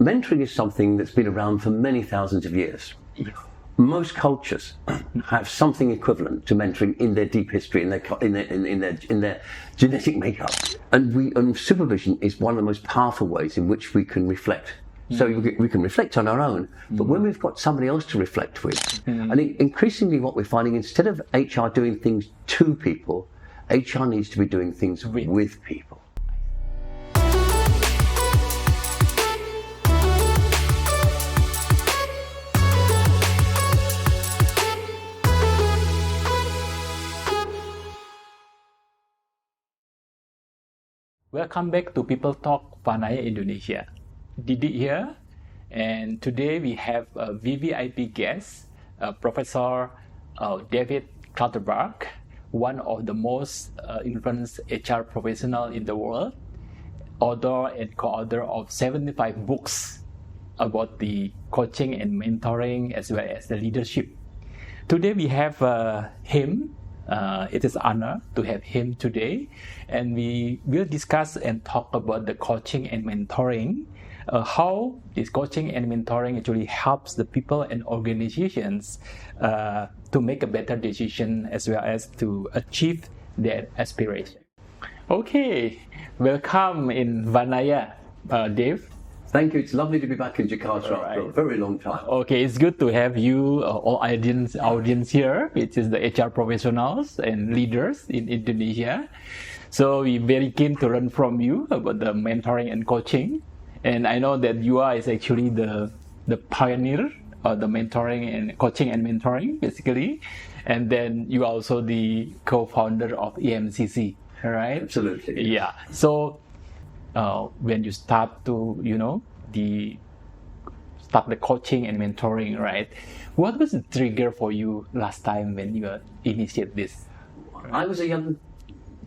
mentoring is something that's been around for many thousands of years. Most cultures have something equivalent to mentoring in their deep history, in their genetic makeup. And supervision is one of the most powerful ways in which we can reflect. So we can reflect on our own, but when we've got somebody else to reflect with, and increasingly what we're finding, instead of HR doing things to people, HR needs to be doing things with people. Welcome back to PeopleTalk Vanaya Indonesia. Didi here, and today we have a VVIP guest, Professor David Clutterbuck, one of the most influenced HR professional in the world, author and co-author of 75 books about the coaching and mentoring as well as the leadership. Today we have him. It is an honor to have him today, and we will discuss and talk about the coaching and mentoring, how this coaching and mentoring actually helps the people and organizations to make a better decision as well as to achieve their aspiration. Okay, welcome in Vanaya, Dave. Thank you. It's lovely to be back in Jakarta after a very long time. Okay, it's good to have you, all audience here, which is the HR professionals and leaders in Indonesia. So we're very keen to learn from you about the mentoring and coaching. And I know that you are actually the pioneer of the mentoring and coaching and mentoring, basically. And then you are also the co-founder of EMCC, right? Absolutely. Yeah. So when you start to, start the coaching and mentoring, right? What was the trigger for you last time when you initiated this? I was a young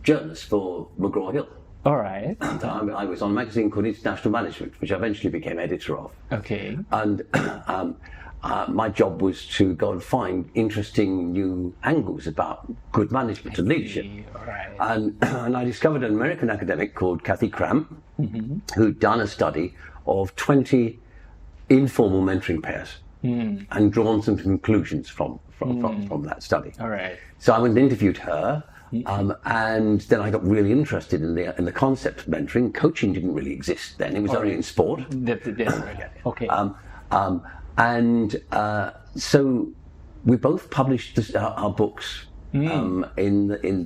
journalist for McGraw-Hill. All right. I was on a magazine called International Management, which I eventually became editor of. Okay. And my job was to go and find interesting new angles about good management and leadership. Right. And I discovered an American academic called Kathy Cram, who'd done a study of 20 informal mentoring pairs and drawn some conclusions from that study. All right. So I went and interviewed her, and then I got really interested in the concept of mentoring. Coaching didn't really exist then; it was only in sport. Okay. So we both published our books in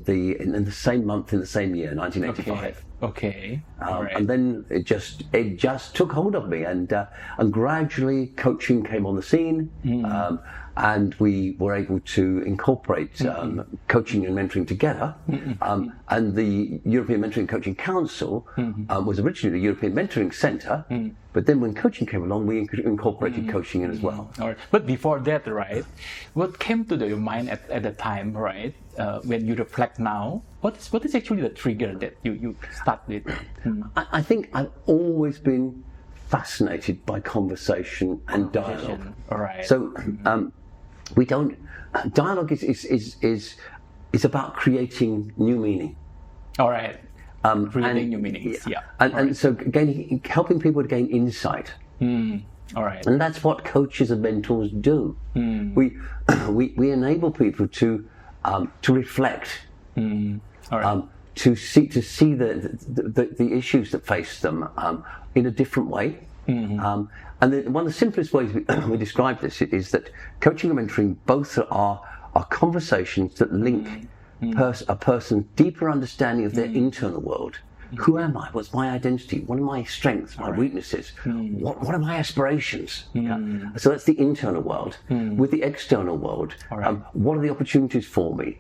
the same month in the same year, 1985. Okay. Right. And then it just took hold of me, and gradually coaching came on the scene, and we were able to incorporate coaching and mentoring together. And the European Mentoring and Coaching Council was originally the European Mentoring Centre, but then when coaching came along, we incorporated coaching in as well. All right. But before that, right, what came to your mind at the time, right, when you reflect now, what is actually the trigger that you start with? I think I've always been fascinated by conversation and dialogue. All right. So dialogue is about creating new meaning. All right. Creating new meanings. Yeah. And so helping people to gain insight. All right. And that's what coaches and mentors do. We enable people to reflect. All right. To see the issues that face them in a different way. And one of the simplest ways we describe this is that coaching and mentoring both are conversations that link a person's deeper understanding of their internal world. Who am I? What's my identity? What are my strengths, my weaknesses? What are my aspirations? So that's the internal world. With the external world, what are the opportunities for me?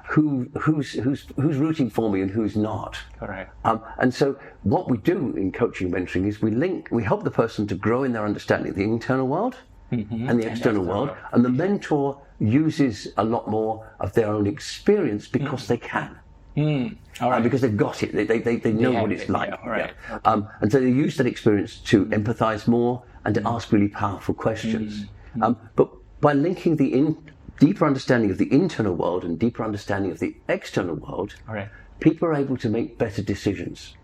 Who's rooting for me and who's not? Correct. And so what we do in coaching and mentoring is we help the person to grow in their understanding of the internal world and the external world, and the mentor uses a lot more of their own experience because they can. Because they've got it, they know what it's like. And so they use that experience to empathize more and to ask really powerful questions. But by linking the deeper understanding of the internal world and deeper understanding of the external world people are able to make better decisions.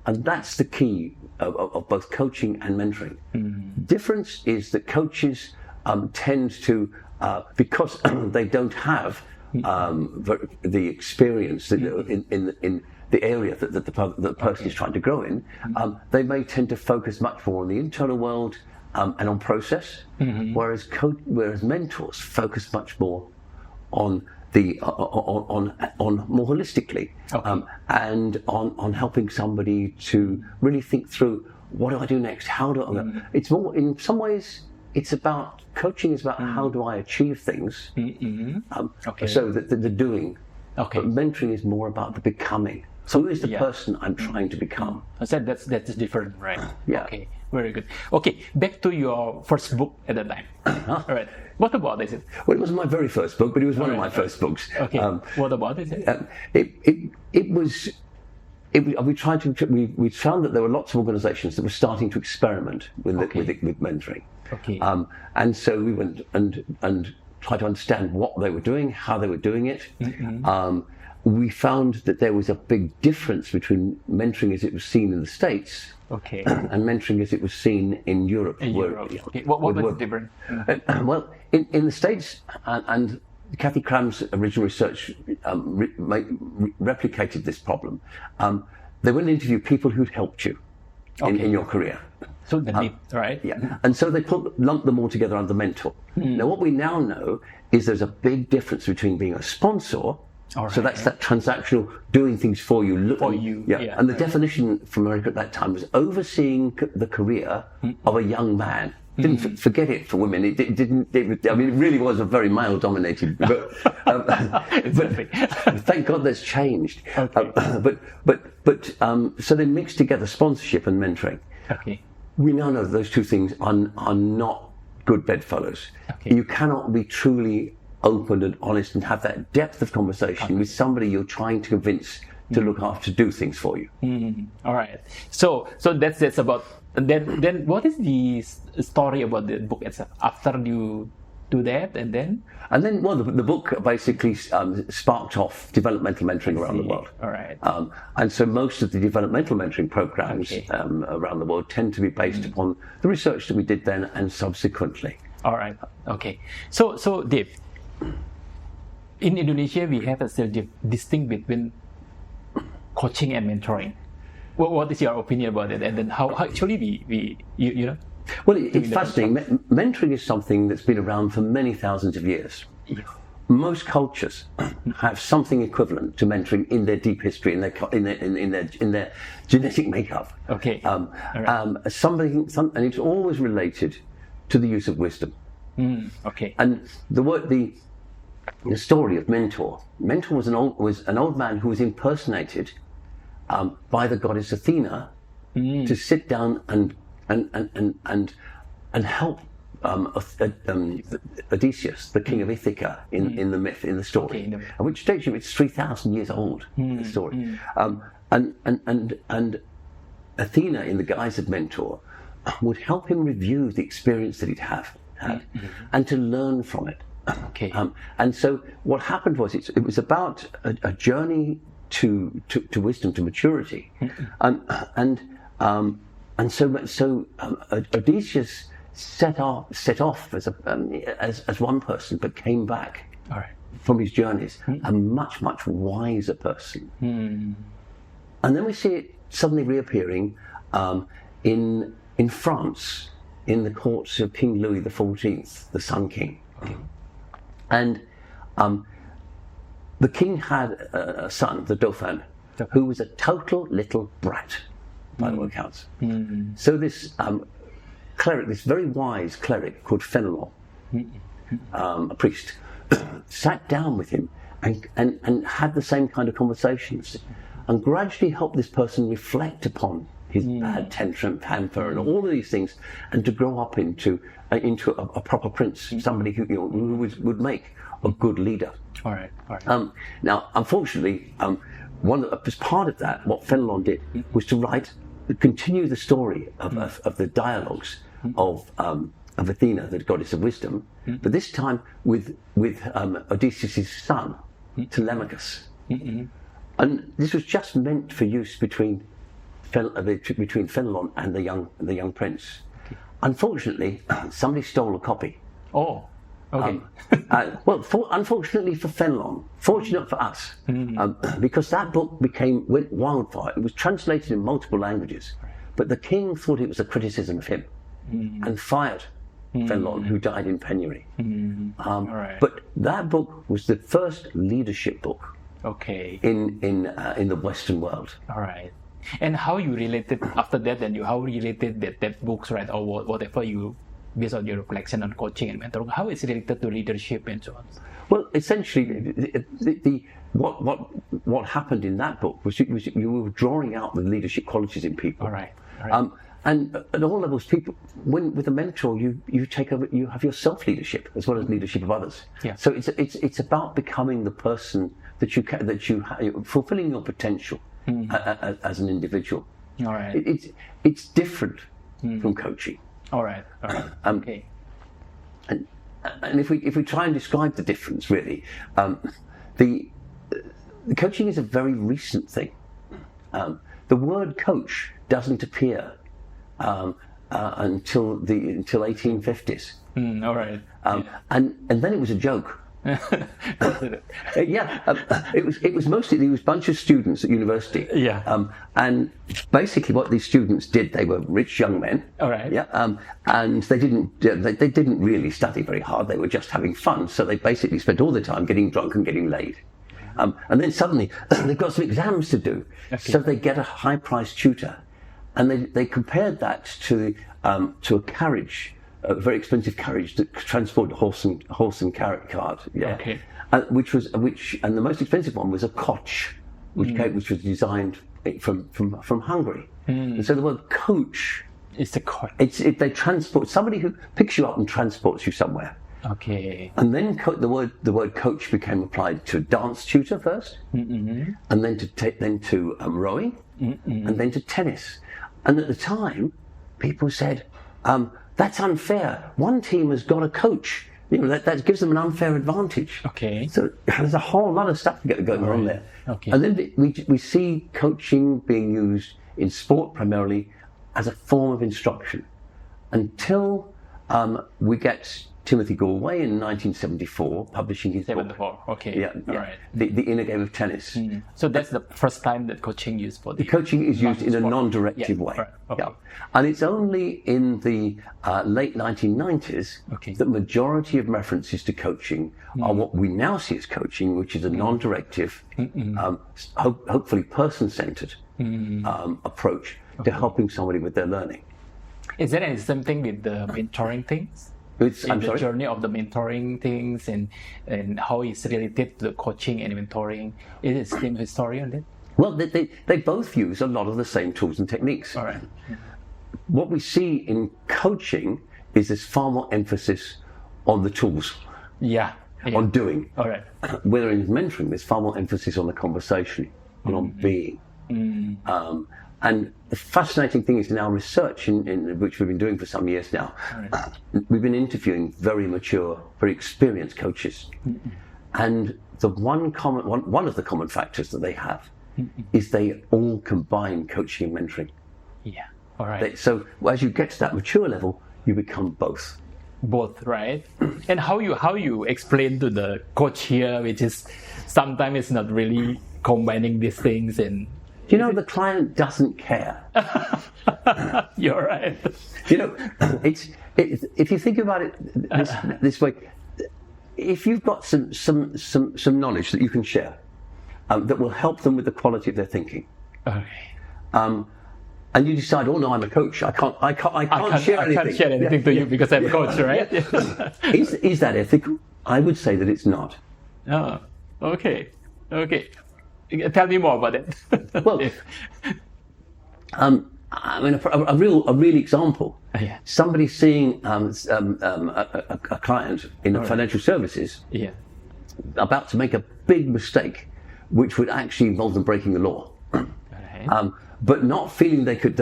And that's the key of both coaching and mentoring. Difference is that coaches tend to, because they don't have the experience in the area that the person is trying to grow in, they may tend to focus much more on the internal world and on process, whereas mentors focus much more on on more holistically, and on helping somebody to really think through, what do I do next? How do I? It's more, in some ways, it's about coaching is about how do I achieve things. So the doing. But mentoring is more about the becoming. So who is the person I'm trying to become? I said that's different, right? Yeah. Okay, very good. Okay, back to your first book at that time. All right. What about it? Well, it wasn't my very first book, but it was one of my first books. Okay. What about it? We found that there were lots of organisations that were starting to experiment with mentoring. Okay. And so we went and tried to understand what they were doing, how they were doing it. We found that there was a big difference between mentoring as it was seen in the States and mentoring as it was seen in Europe. What was the difference? Well, in the States, and Kathy Cram's original research replicated this problem. They went and interviewed people who'd helped you in your career. So right? Yeah, and so they lumped them all together under mentor. Now, what we now know is there's a big difference between being a sponsor. So that's that transactional doing things for you. And the definition from America at that time was overseeing the career of a young man. Didn't forget it for women. It didn't. I mean, it really was a very male-dominated. But thank God that's changed. So they mixed together sponsorship and mentoring. We now know that those two things are not good bedfellows. You cannot be truly open and honest and have that depth of conversation with somebody you're trying to convince to look after, do things for you. All right. So that's about. Then what is the story about the book itself? After you do that, and then well, the book basically sparked off developmental mentoring around the world. All right. And so most of the developmental mentoring programs around the world tend to be based upon the research that we did then and subsequently. All right. Okay. So Dave, in Indonesia, we have a still distinct between coaching and mentoring. What is your opinion about it? And then how actually we Well, it's fascinating. Mentoring is something that's been around for many thousands of years. Most cultures have something equivalent to mentoring in their deep history, in their genetic makeup. And it's always related to the use of wisdom. And the story of Mentor was an old man who was impersonated by the goddess Athena to sit down and help Odysseus, the king of Ithaca, in the myth, in the story, at which stage it's 3,000 years old. The story, and Athena, in the guise of Mentor, would help him review the experience that he'd had and to learn from it. And so what happened was it was about a journey to wisdom, to maturity, and so Odysseus set off as one person, but came back from his journeys a much wiser person. And then we see it suddenly reappearing in France, in the courts of King Louis XIV, the Sun King. And the king had a son, the Dauphin, who was a total little brat, by all accounts. So this cleric, this very wise cleric called Fenelon, a priest, sat down with him and had the same kind of conversations, and gradually helped this person reflect upon his bad temper and all of these things, and to grow up into a proper prince, somebody who would make a good leader. All right. Now, unfortunately, as part of that, what Fenelon did was to continue the story of the dialogues of Athena, the goddess of wisdom, but this time with Odysseus' son, Telemachus. And this was just meant for use between Fenelon and the young prince. Okay. Unfortunately, somebody stole a copy. Oh, okay. Unfortunately for Fenelon, fortunate for us, because that book went wildfire. It was translated in multiple languages, but the king thought it was a criticism of him and fired Fenelon, who died in penury. Right. But that book was the first leadership book. Okay. In the Western world. All right. And how you related after that? Then how related that books, right, or whatever you, based on your reflection on coaching and mentoring, how it's related to leadership and so on? Well, essentially, what happened in that book was you were drawing out the leadership qualities in people. All right. All right. And at all levels, people, with a mentor, you take over. You have your self-leadership as well as leadership of others. Yeah. So it's about becoming the person that you fulfilling your potential as an individual. All right. It's different from coaching. All right. All right. Okay. And if we try and describe the difference, really, the coaching is a very recent thing. The word coach doesn't appear until 1850s. All right. And then it was a joke. It was mostly a bunch of students at university. Yeah. And basically, what these students did, they were rich young men. All right. Yeah. And they didn't really study very hard. They were just having fun. So they basically spent all their time getting drunk and getting laid. And then suddenly they've got some exams to do. Okay. So they get a high-priced tutor, and they compared that to a carriage. A very expensive carriage that transported a horse and cart. Yeah. Okay. And the most expensive one was a coach, which was designed from Hungary. And so the word coach. It's a coach. If they transport somebody who picks you up and transports you somewhere. Okay. And then the word coach became applied to a dance tutor first, and then to rowing, and then to tennis. And at the time, people said, that's unfair. One team has got a coach. That gives them an unfair advantage. Okay. So there's a whole lot of stuff going on there. Okay. And then we see coaching being used in sport primarily as a form of instruction until we get Timothy Galway in 1974 publishing his book. Okay. Yeah. All right. The Inner Game of Tennis. So that's the first time that coaching used for the coaching is used in a non-directive way. Right. Okay. Yeah. And it's only in the late 1990s that majority of references to coaching are what we now see as coaching, which is a non-directive, hopefully person-centered approach to helping somebody with their learning. Is there any same thing with the mentoring things? The journey of the mentoring things and how it's related to the coaching and mentoring. Is it the same story on that? Well, they both use a lot of the same tools and techniques. All right. What we see in coaching is there's far more emphasis on the tools. Yeah. On doing. All right. Whether in mentoring, there's far more emphasis on the conversation and on being. And the fascinating thing is in our research, in which we've been doing for some years now, we've been interviewing very mature, very experienced coaches. And one of the common factors that they have is they all combine coaching and mentoring. Yeah, all right. So as you get to that mature level, you become both. Both, right? And how you explain to the coach here, which is sometimes it's not really combining these things and. The client doesn't care. You're right. If you think about it this way, if you've got some knowledge that you can share that will help them with the quality of their thinking, okay. And you decide, oh no, I'm a coach. I can't share anything. I can't share anything to you because I'm a coach, right? Is that ethical? I would say that it's not. Oh, okay. Tell me more about it. Well, I mean, a real example. Yeah. Somebody seeing a client in the financial services about to make a big mistake, which would actually involve them breaking the law. But not feeling they could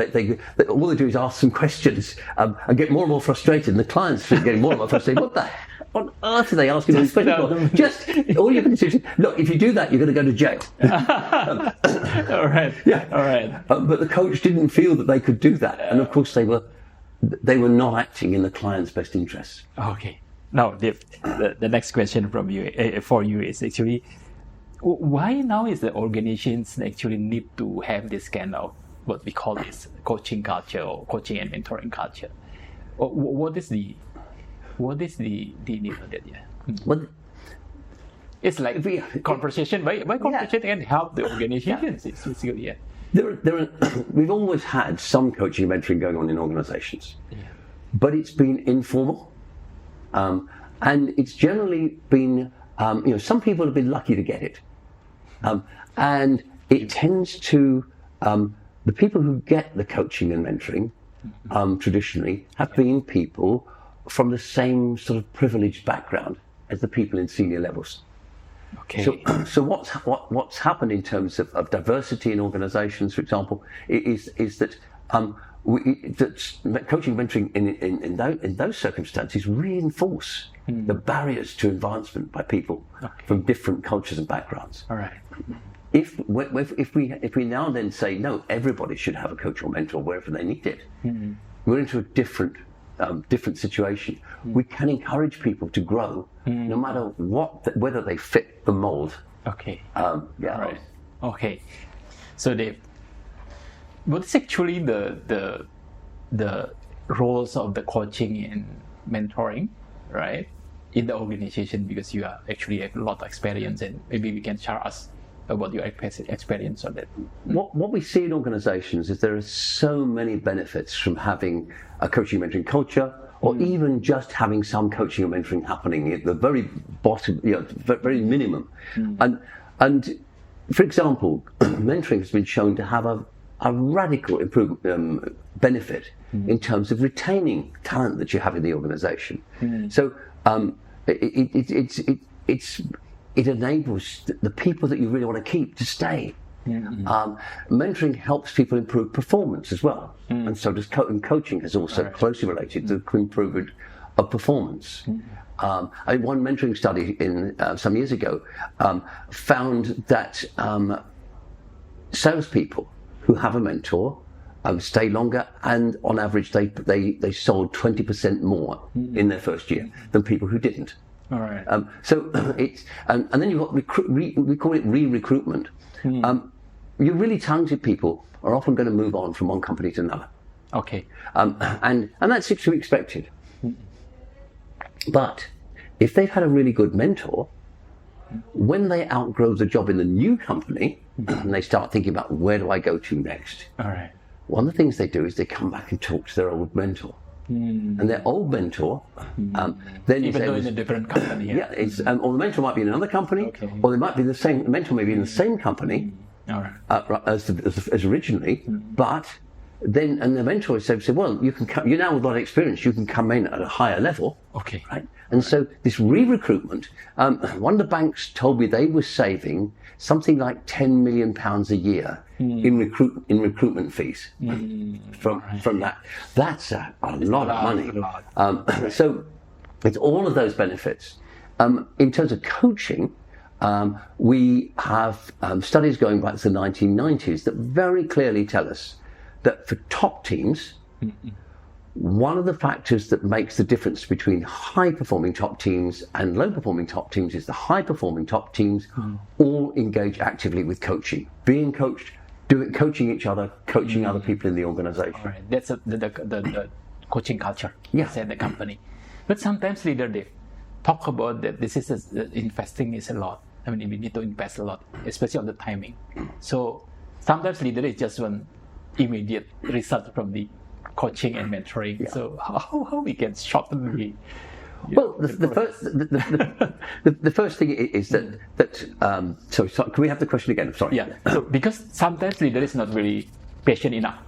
all they do is ask some questions and get more and more frustrated, and the client's getting more and more frustrated. on earth are they asking these questions? Just all you can do is, look, if you do that, you're going to go to jail. All right. Yeah. All right. But the coach didn't feel that they could do that, and of course they were not acting in the client's best interests. Okay. Now, the next question from you for you is actually, why now is the organizations actually need to have this kind of what we call this coaching culture or coaching and mentoring culture? What is the need of that? Yeah. Well, it's like conversation. Why conversation can help the organizations? It's basically, yeah. We've always had some coaching and mentoring going on in organizations, but it's been informal, and it's generally been, some people have been lucky to get it, and it tends to, the people who get the coaching and mentoring traditionally have been people from the same sort of privileged background as the people in senior levels. Okay. So what's happened in terms of diversity in organisations, for example, is that that coaching and mentoring in those circumstances reinforce the barriers to advancement by people from different cultures and backgrounds. All right. If we now then say no, everybody should have a coach or mentor wherever they need it, we're into a different situation. We can encourage people to grow, no matter whether they fit the mold. Okay. Right. Okay. So what's actually the roles of the coaching and mentoring, right, in the organization? Because you are actually have a lot of experience, and maybe we can share us about your experience on that. What we see in organizations is there are so many benefits from having a coaching and mentoring culture, or even just having some coaching and mentoring happening at the very bottom, very minimum. And for example, mentoring has been shown to have a radical improvement benefit in terms of retaining talent that you have in the organization. So it enables the people that you really want to keep to stay. Mentoring helps people improve performance as well, and so does coaching is also closely related to the improvement of performance. One mentoring study some years ago found that salespeople who have a mentor stay longer, and on average they sold 20% more in their first year than people who didn't. All right. So it's and then you've got we call it re-recruitment. Your really talented people are often going to move on from one company to another. Okay. And that's to be expected. But if they've had a really good mentor, when they outgrow the job in the new company and they start thinking about where do I go to next, all right, one of the things they do is they come back and talk to their old mentor. And their old mentor, then even though in a different company, or the mentor might be in another company, or they might be the mentor may be in the same company as originally, but then the mentor said, well, you now with a lot of experience, you can come in at a higher level, right? And so this re-recruitment, one of the banks told me they were saving something like £10 million a year in recruitment fees from that. That's a lot of money. So it's all of those benefits. In terms of coaching, we have studies going back to the 1990s that very clearly tell us that for top teams, one of the factors that makes the difference between high-performing top teams and low-performing top teams is the high-performing top teams all engage actively with coaching, being coached, coaching each other, coaching other people in the organization. All right. That's the coaching culture in the company. But sometimes leaders, they talk about that this is investing is a lot. I mean, we need to invest a lot, especially on the timing. So sometimes leaders just want immediate result from the coaching and mentoring. So how we can shorten the well, the first thing is that sorry, can we have the question again? Sorry. Yeah. So because sometimes leader is not really patient enough.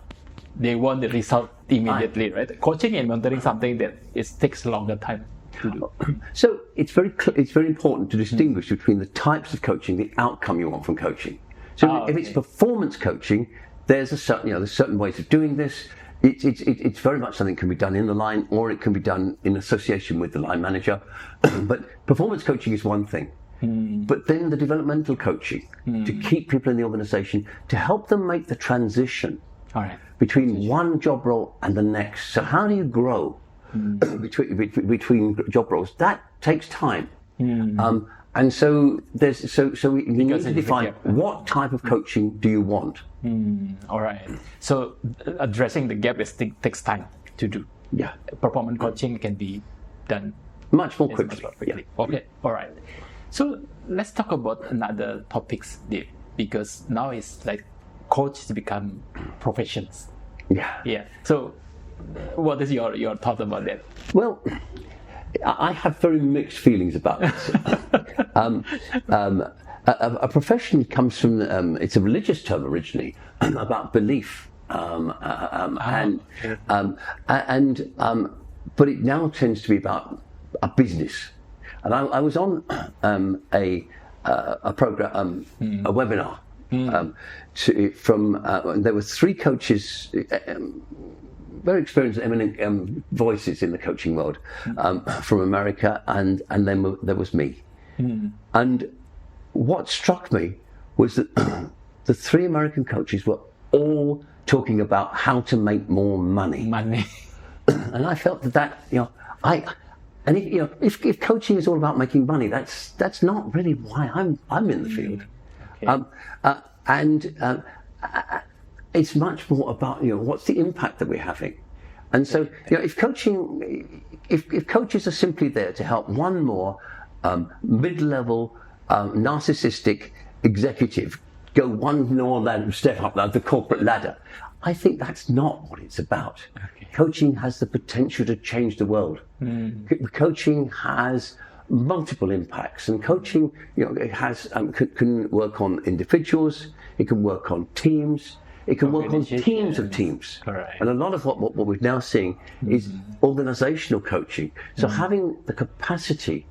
They want the result immediately, right? Coaching and mentoring something that takes longer time to do. So it's very important to distinguish between the types of coaching, the outcome you want from coaching. So if it's performance coaching, there's certain ways of doing this. it's very much something that can be done in the line, or it can be done in association with the line manager. But performance coaching is one thing. But then the developmental coaching to keep people in the organisation, to help them make the transition between one job role and the next. So how do you grow between job roles? That takes time. And so we need to define what type of coaching do you want. All right. So addressing the gap takes time to do. Yeah. Performance coaching can be done much more quickly. Yeah. Okay. All right. So let's talk about another topics, Dave, because now it's like coaches become professions. Yeah. Yeah. So what is your thought about that? Well, I have very mixed feelings about this. A profession comes from, it's a religious term originally, about belief. But it now tends to be about a business. And I was on a program, a webinar, there were 3 coaches, very experienced, eminent voices in the coaching world, from America, and then there was me. And what struck me was that the 3 American coaches were all talking about how to make more money. And I felt that if coaching is all about making money, that's not really why I'm in the field. Okay. It's much more about what's the impact that we're having. And so if coaches are simply there to help one more mid-level narcissistic executive go one more step up the corporate ladder, I think that's not what it's about. Okay. Coaching has the potential to change the world. Coaching has multiple impacts, and coaching it has can work on individuals, it can work on teams, it can work on teams of teams. Correct. And a lot of what we're now seeing is organizational coaching. So having the capacity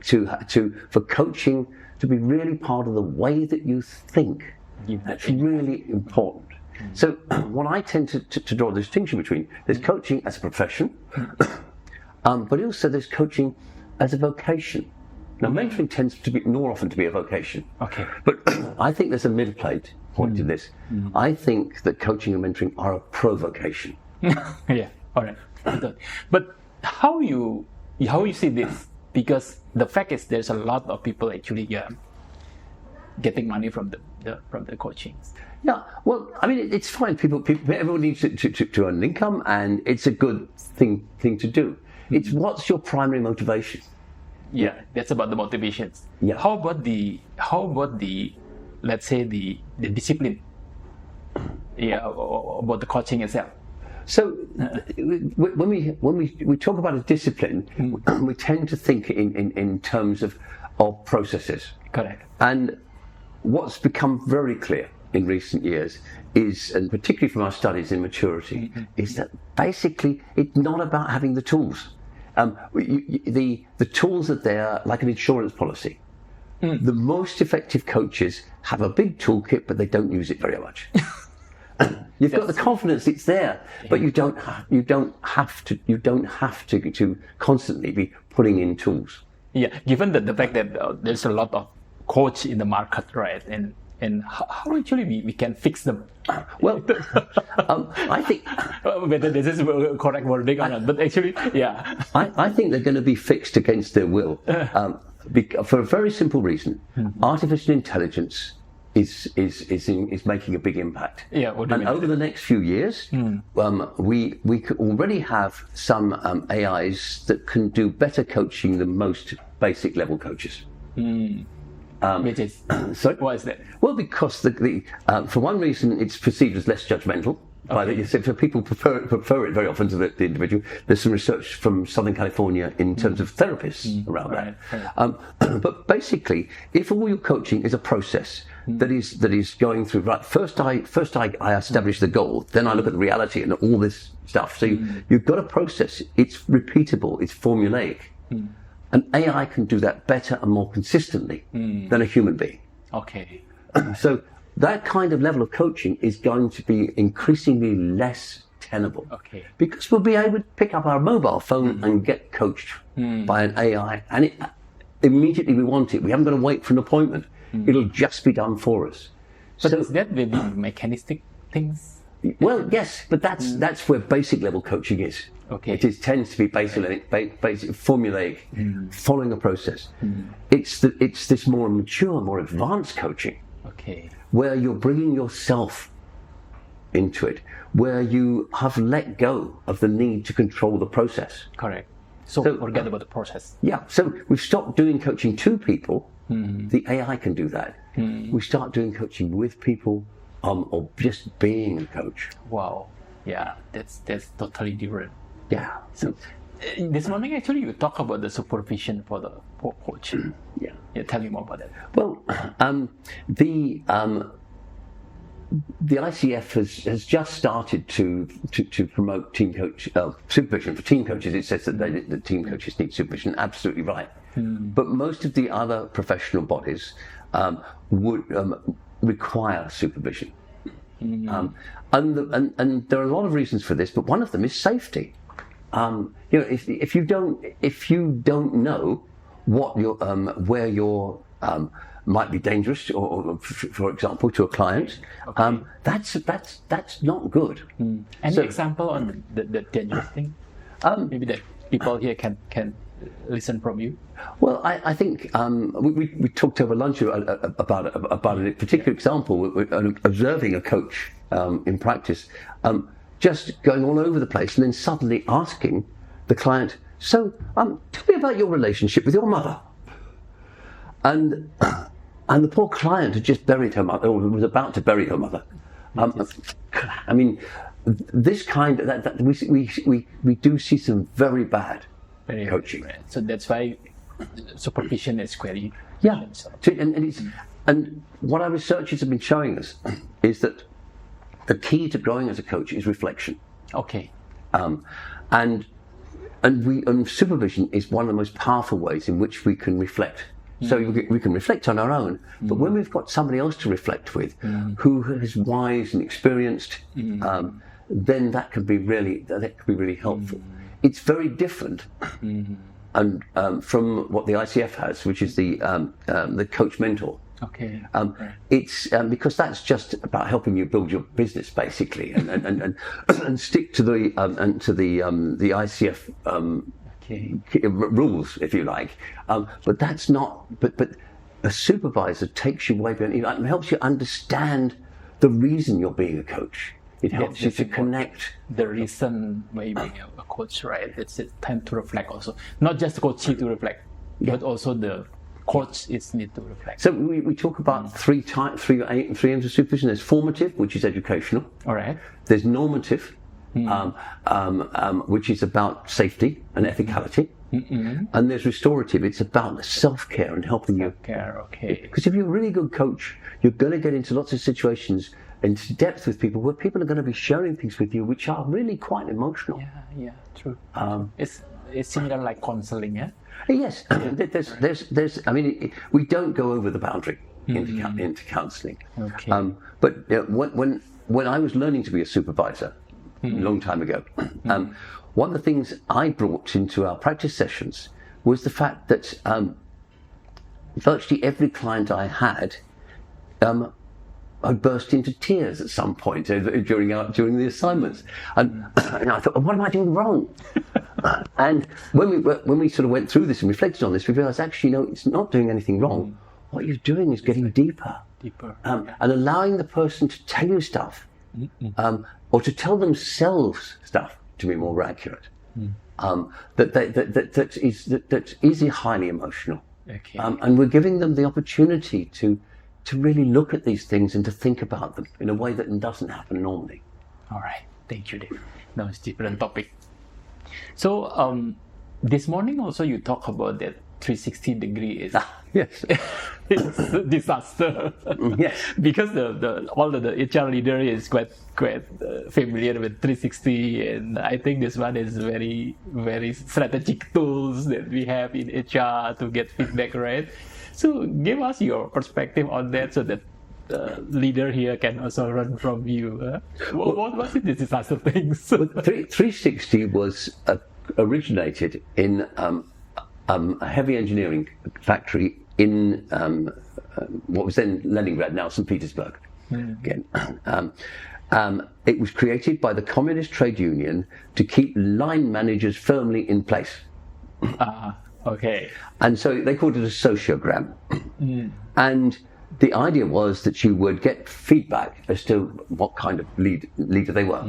for coaching to be really part of the way that you think, that's really important. So what I tend to draw the distinction between, there's coaching as a profession, but also there's coaching as a vocation. Now, mentoring tends to be more often to be a vocation. Okay. But I think there's a middle point to this. I think that coaching and mentoring are a provocation. Yeah. All right. But how you see this? Because the fact is, there's a lot of people actually getting money from the coaching. Yeah, well, I mean, it's fine. Everyone needs to earn an income, and it's a good thing to do. It's what's your primary motivation? Yeah, that's about the motivations. Yeah. How about the let's say the discipline? Yeah, about the coaching itself. So when we talk about a discipline, we tend to think in terms of processes. Correct. And what's become very clear in recent years is, and particularly from our studies in maturity, is that basically it's not about having the tools. The tools are there like an insurance policy. The most effective coaches have a big toolkit, but they don't use it very much. You've got the confidence; it's there, but you don't have to constantly be putting in tools. Yeah, given the fact that there's a lot of coach in the market, right? And how actually we can fix them? Well, I think whether this is a correct wording or not, but actually, yeah, I think they're going to be fixed against their will, for a very simple reason: artificial intelligence is making a big impact. Yeah, and over the next few years, we could already have some AIs that can do better coaching than most basic level coaches. Which is sorry? Why is that? Well, because for one reason, it's perceived as less judgmental. So people prefer it very often to the individual. There's some research from Southern California in terms of therapists around that. Right. But basically, if all your coaching is a process that is going through, right, first I establish the goal, then I look at the reality and all this stuff. So you've got a process. It's repeatable. It's formulaic. An AI can do that better and more consistently than a human being. Okay. So that kind of level of coaching is going to be increasingly less tenable. Okay. Because we'll be able to pick up our mobile phone and get coached by an AI, and immediately we want it. We haven't got to wait for an appointment. It'll just be done for us. But is that the mechanistic things? Well, yes, but that's where basic level coaching is. Okay. It tends to be basic, formulaic, following a process. It's this more mature, more advanced coaching, Okay. where you're bringing yourself into it, where you have let go of the need to control the process. Correct. So forget about the process. Yeah, so we've stopped doing coaching to people. The AI can do that. We start doing coaching with people, or just being a coach. Wow. Yeah, that's totally different. Yeah. So this morning, actually, you talk about the supervision for coach. Yeah. Tell me more about that. Well, the ICF has just started to promote team coach supervision for team coaches. It says that the team coaches need supervision. Absolutely right. But most of the other professional bodies would require supervision. And there are a lot of reasons for this, but one of them is safety. If you don't know what your where your might be dangerous, or for example, to a client, that's not good. Any example on the dangerous thing? Maybe that people here can listen from you. Well, I think we talked over lunch about a particular example, observing a coach in practice, just going all over the place and then suddenly asking the client, so tell me about your relationship with your mother. And the poor client had just buried her mother, or was about to bury her mother. I mean, this kind that we do see some very bad coaching. Right. So that's why supervision is quite and what our researchers have been showing us is that the key to growing as a coach is reflection. Okay. And supervision is one of the most powerful ways in which we can reflect. So we can reflect on our own, but when we've got somebody else to reflect with, who is wise and experienced, then that can be really helpful. It's very different, and from what the ICF has, which is the coach mentor. Okay. It's because that's just about helping you build your business, basically, and stick to the ICF rules, if you like. But that's not. But a supervisor takes you way beyond. It helps you understand the reason you're being a coach. It helps you to connect the reason why you're being a coach, right? It's time to reflect also, not just the coach to reflect, but also the coach is need to reflect. So we talk about three aims of supervision. There's formative, which is educational. All right. There's normative, which is about safety and ethicality. And there's restorative. It's about self-care and helping you. Self-care, okay. Because if you're a really good coach, you're going to get into lots of situations into depth with people where people are going to be sharing things with you which are really quite emotional. Yeah, true. It's similar like counseling, yeah? Yes, there's. I mean, we don't go over the boundary into counselling. Okay. But when I was learning to be a supervisor a long time ago, one of the things I brought into our practice sessions was the fact that virtually every client I had, I burst into tears at some point during the assignments, and I thought, what am I doing wrong? And when we sort of went through this and reflected on this, we realised actually, no, it's not doing anything wrong. What you're doing is getting deeper, and allowing the person to tell you stuff, or to tell themselves stuff, to be more accurate. That is highly emotional, and we're giving them the opportunity to really look at these things and to think about them in a way that doesn't happen normally. All right, thank you, Dave. Now it's different topic. So this morning also you talk about that 360 degree is yes, it's a disaster. Yes, because all the HR leader is quite familiar with 360, and I think this one is very very strategic tools that we have in HR to get feedback, right? So give us your perspective on that, so that leader here can also learn from you. What is these types of things? Well, 360 was originated in a heavy engineering factory in what was then Leningrad, now St. Petersburg. Again, it was created by the Communist Trade Union to keep line managers firmly in place. Okay. And so they called it a sociogram. And the idea was that you would get feedback as to what kind of leader they were.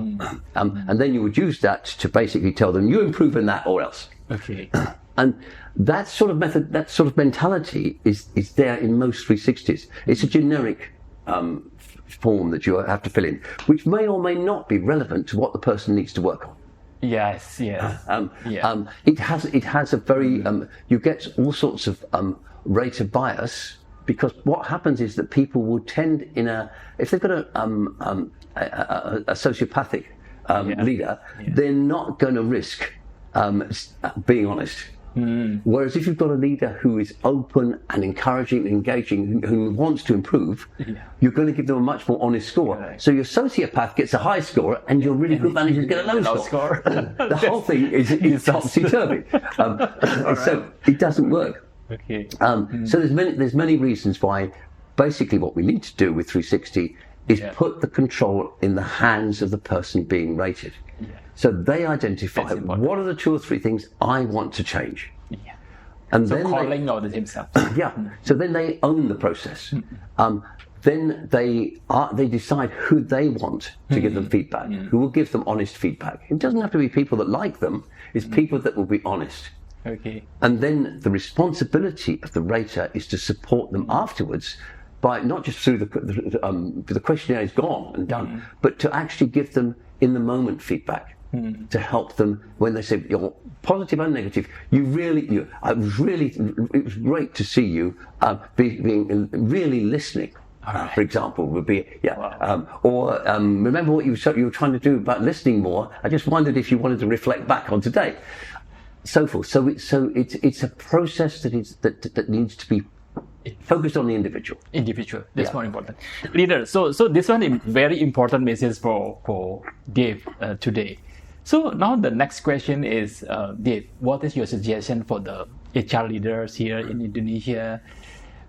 And then you would use that to basically tell them, you improve in that or else. Okay. And that sort of method, that sort of mentality is there in most 360s. It's a generic form that you have to fill in, which may or may not be relevant to what the person needs to work on. Yes. It has a very you get all sorts of rate of bias, because what happens is that people will tend if they've got a sociopathic leader, they're not going to risk being honest. Whereas if you've got a leader who is open and encouraging and engaging, who wants to improve, you're going to give them a much more honest score. Right. So your sociopath gets a high score and your really good managers get a low score. The whole thing is topsy-turvy. So it doesn't work. Okay. So there's many reasons why basically what we need to do with 360 is put the control in the hands of the person being rated. So they identify what are the 2 or 3 things I want to change. And so then calling out themselves. So then they own the process. Then they decide who they want to give them feedback, who will give them honest feedback. It doesn't have to be people that like them, it's people that will be honest. Okay. And then the responsibility of the rater is to support them afterwards, by not just through the questionnaire is gone and done, but to actually give them in the moment feedback. To help them when they say you're positive and negative. It was great to see you being really listening. Right. For example, would be or remember what you were trying to do about listening more. I just wondered if you wanted to reflect back on today, so forth. So it's a process that needs to be focused on the individual. That's more important. Leader. So this one is very important message for Dave today. So now the next question is, Dave, what is your suggestion for the HR leaders here in Indonesia,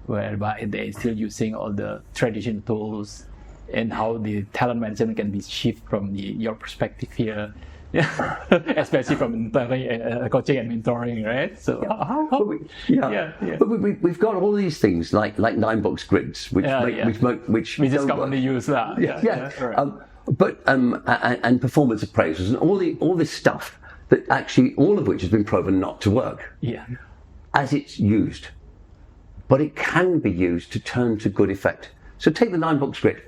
whereby they're still using all the traditional tools, and how the talent management can be shifted from your perspective here, especially from coaching and mentoring, right? So But we've got all these things like 9-box grids, which we just commonly use that. Right. But and performance appraisals and all this stuff that actually all of which has been proven not to work. As it's used, but it can be used to turn to good effect. So take the 9-box grid.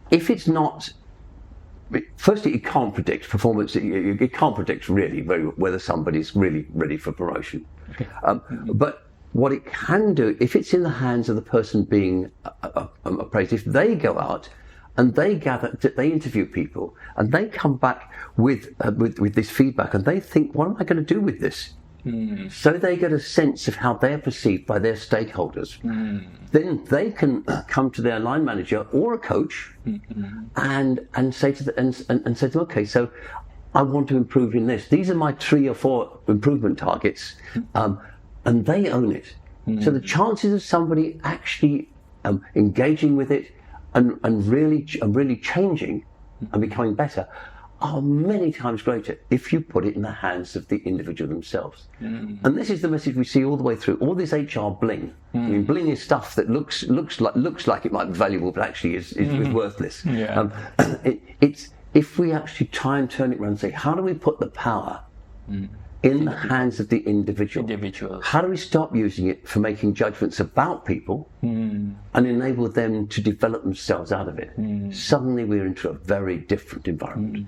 If it's not, firstly, it can't predict performance. It can't predict really whether somebody's really ready for promotion. Okay. But what it can do, if it's in the hands of the person being appraised, if they go out and they interview people, and they come back with this feedback, and they think, what am I going to do with this? So they get a sense of how they're perceived by their stakeholders. Then they can come to their line manager or a coach and say to them, okay, so I want to improve in this. These are my 3 or 4 improvement targets, and they own it. So the chances of somebody actually engaging with it and really changing and becoming better are many times greater if you put it in the hands of the individual themselves. And this is the message we see all the way through. All this HR bling. I mean, bling is stuff that looks like it might be valuable, but actually is worthless. It's if we actually try and turn it around and say, how do we put the power in the hands of the individual? How do we stop using it for making judgments about people and enable them to develop themselves out of it? Suddenly we're into a very different environment.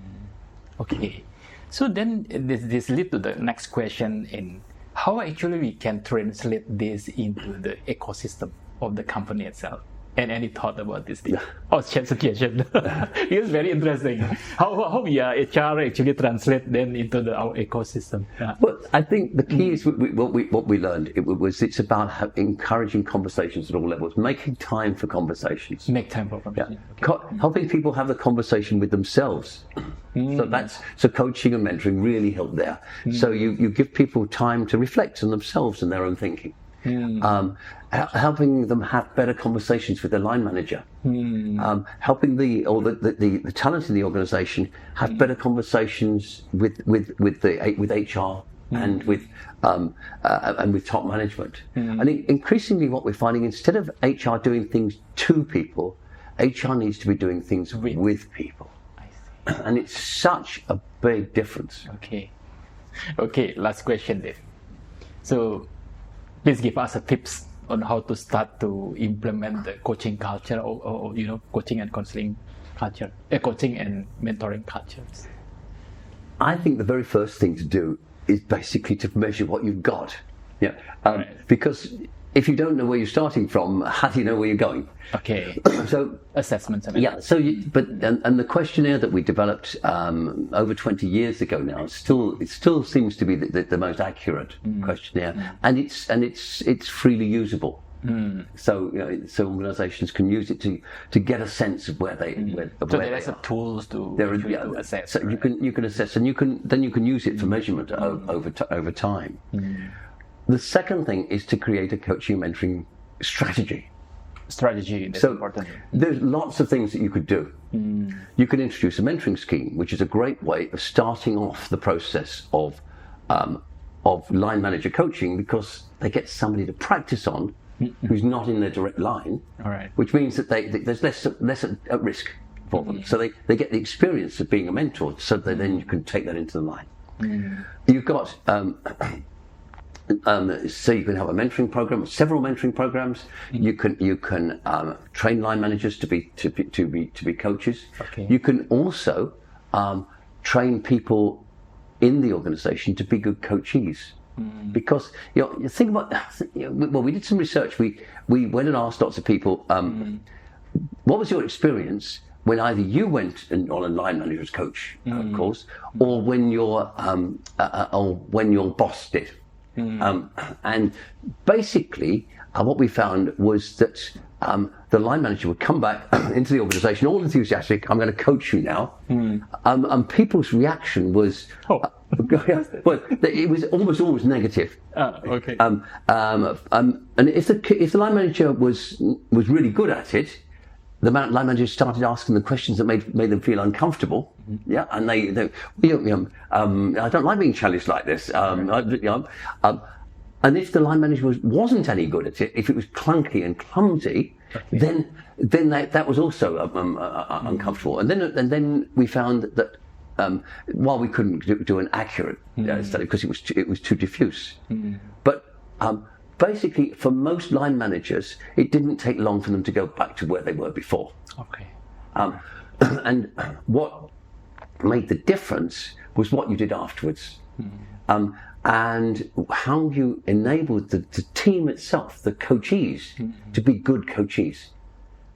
Okay, so then this leads to the next question in how actually we can translate this into the ecosystem of the company itself. And any thought about this thing? Or change suggestion? It's very interesting. How we HR actually translate them into our ecosystem. Yeah. Well, I think the key is what we learned. It's about encouraging conversations at all levels, making time for conversations. Make time for conversation. Yeah. Okay. Helping people have the conversation with themselves. So coaching and mentoring really help there. So you give people time to reflect on themselves and their own thinking. Helping them have better conversations with their line manager, helping the talent in the organisation have better conversations with HR and with top management. And increasingly, what we're finding, instead of HR doing things to people, HR needs to be doing things with people, and it's such a big difference. Okay. Last question, Dave. So, please give us a tips on how to start to implement the coaching culture or coaching and counseling culture, coaching and mentoring cultures. I think the very first thing to do is basically to measure what you've got. Because if you don't know where you're starting from, how do you know where you're going? Okay. So assessments. Yeah. So, and the questionnaire that we developed over 20 years ago now, it still seems to be the most accurate questionnaire, and it's freely usable. So organisations can use it to get a sense of where they. So there are some tools to assess. So you can assess, and you can use it for measurement over time. The second thing is to create a coaching and mentoring strategy. That's important. There's lots of things that you could do. You could introduce a mentoring scheme, which is a great way of starting off the process of line manager coaching, because they get somebody to practice on who's not in their direct line, which means that there's less at risk for them. So they get the experience of being a mentor, so that then you can take that into the line. You've got so you can have a mentoring program, several mentoring programs. You can train line managers to be coaches. You can also train people in the organisation to be good coachees. Because you think about, well, we did some research. We went and asked lots of people, what was your experience when either you went on a line manager's coach course, or when your boss did. And basically, what we found was that the line manager would come back into the organisation all enthusiastic. I'm going to coach you now, and people's reaction was, well, it was almost always negative. And if the line manager was really good at it, the line manager started asking the questions that made them feel uncomfortable. And they I don't like being challenged like this. And if the line manager wasn't any good at it, if it was clunky and clumsy, then that was also uncomfortable. And then we found that while we couldn't do an accurate study because it was too diffuse, but basically, for most line managers, it didn't take long for them to go back to where they were before. And what made the difference was what you did afterwards, and how you enabled the team itself, the coachees, to be good coachees.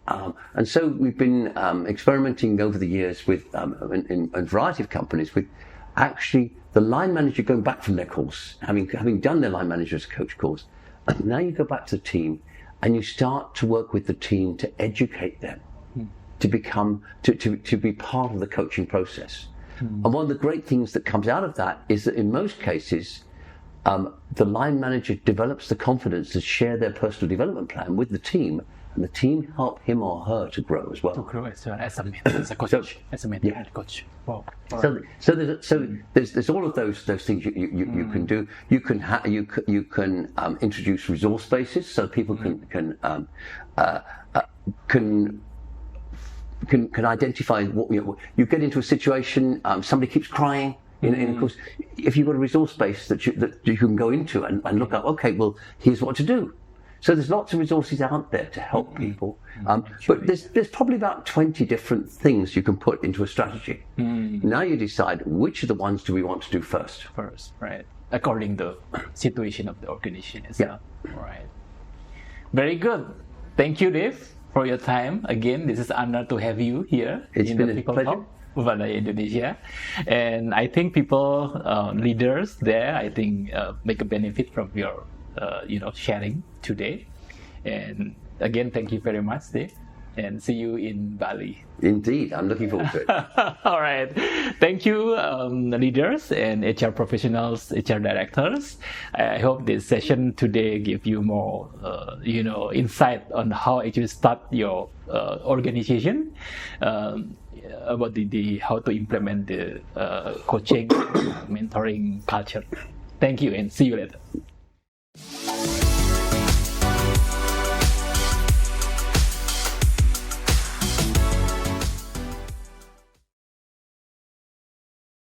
And so we've been experimenting over the years with in a variety of companies with actually the line manager going back from their course, having done their line manager's coach course. And now you go back to the team and you start to work with the team to educate them to become to be part of the coaching process. And one of the great things that comes out of that is that in most cases the line manager develops the confidence to share their personal development plan with the team, and the team help him or her to grow as well. To grow as a mentor, as a coach, as a mentor and coach. Wow. So there's all of those things you can do. You can introduce resource bases so people can identify what you get into a situation. Somebody keeps crying. Of course, if you've got a resource base that you can go into and look up, okay, well, here's what to do. So there's lots of resources out there to help people, but there's probably about 20 different things you can put into a strategy. Now you decide which of the ones do we want to do first. Right, according to the situation of the organization itself. Right. Very good. Thank you, Dave. for your time. Again, this is an honor to have you here in the PeopleTalk Vanaya Indonesia. And I think people, leaders there, I think make a benefit from your, sharing today. And again, thank you very much, Dave. And see you in Bali. Indeed, I'm looking forward to it. All right. Thank you, leaders and HR professionals, HR directors. I hope this session today give you more, insight on how actually start your organization, about the how to implement the coaching, mentoring culture. Thank you, and see you later.